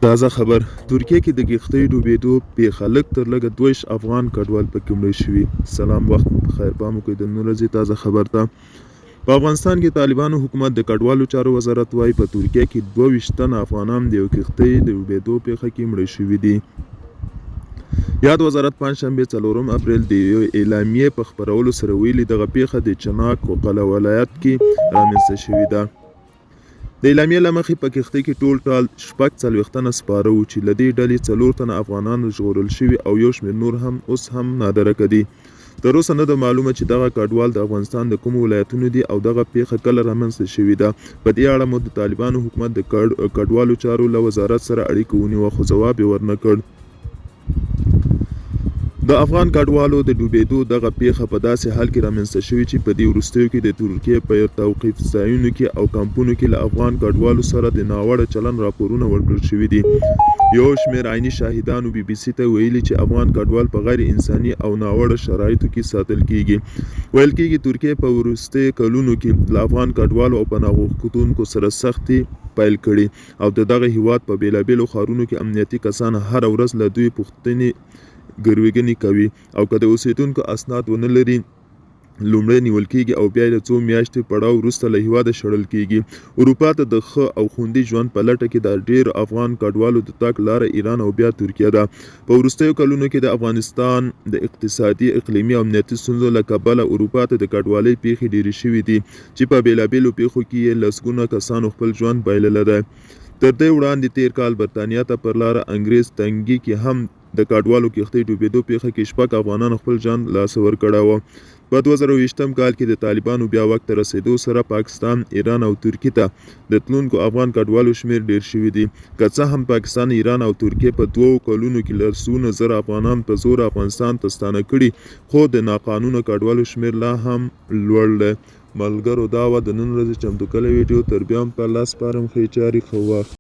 تازه خبر ترکیه کې د کښتۍ ډوبېدو پیښه لږ تر لږه 22 افغان کډوال پکې مړه شوي. سلام، وخت مو بخیر. پام وکړئ د نن ورځې تازه خبر ته. په افغانستان کې طالبانو حکومت د کډوالو چارو وزارت وايي په ترکیه کې 22 تنه افغانان د یو کښتۍ د ډوبېدو پیښه کې مړه شوي دي. یاد وزارت پنجشنبه 4 اپریل د یو اعلامیې په خپرولو سره ویلي دغه پیښه د چناک و قله ولایت کې رامنځته شوې ده. د اعلامیې له مخې په کښتۍ کې ټول ټال 46 تنه سپاره وو چې له دې ډلې 4 تنه افغانان ژغورل شوي او یو شمېر نور هم اوس هم نادرکه دي. تر اوسه نه ده معلومه چې دغه کډوال د افغانستان د کومو ولایتونو دي او دغه پیښه کله رامنځته شوې ده. په دې اړه مو د طالبانو حکومت د کډوالو چارو له وزارت سره اړیکه ونیوه خو ځواب یې ورنه کړ. د افغان کډوالو د ډوبېدو دغه پیښه په داسې حال کې رامنځته شوې چې په دې وروستیو کې د ترکیې په توقیف ځایونو کې او کمپونو کې له افغان کډوالو سره د ناوړه چلند راپورونه ورکړل شوي دي. یو شمېر عیني شاهدانو BBC ته ویلي چې افغان کډوال په غیر انساني او ناوړه شرایطو کې ساتل کیږي. ویل کیږي ترکیې په وروستیو کلونو کې له افغان کډوالو او پناه غوښتونکو سره سختي پیل کړي او د دغه هیواد په بیلابیلو ښارونو کې امنیتي کسان هره ورځ له دوی پوښتنې ګرویګنې کوي او که د اوسیدونکو اسناد ونه لري لومړی نیول کیږي او بیا د څو میاشتې پړاو وروسته له هیواده شړل کیږي. اروپا ته د ښه او خوندي ژوند په لټه کې د ډېر افغان کډوالو د تګ لاره ایران او بیا ترکیه ده. په وروستیو کلونو کې د افغانستان د اقتصادي اقلیمي او امنیتي ستونزو له کبله اروپا ته د کډوالۍ پیښې ډېرې شوې دي چې په بیلابیلو پیښو کې یې لسګونه کسانو خپل ژوند بایللی دی. تر دې وړاندې تیر کال برتانیا ته پر لاره انګریز تنګي کې هم د کډوالو کښتۍ ډوبېدو پیښه کې 6 افغانانو خپل ژوند لاس ورکړی و. په 2020 کال کې د طالبانو بیا واک ته رسېدو سره پاکستان، ایران او ترکیې ته د تلونکو افغان کډوالو شمېر ډېر شوی دی. که څه هم پاکستان، ایران او ترکیې په 2 کلونو کې لسګونه زره افغانان په زور افغانستان ته ستانه کړي خو د ناقانونه کډوالو شمېر لا هم لوړ دی. ملګرو دا وه د نن ورځې چمتو کړې ویډیو. تر بیا هم په الله سپارم ښې چارې ښه وخت.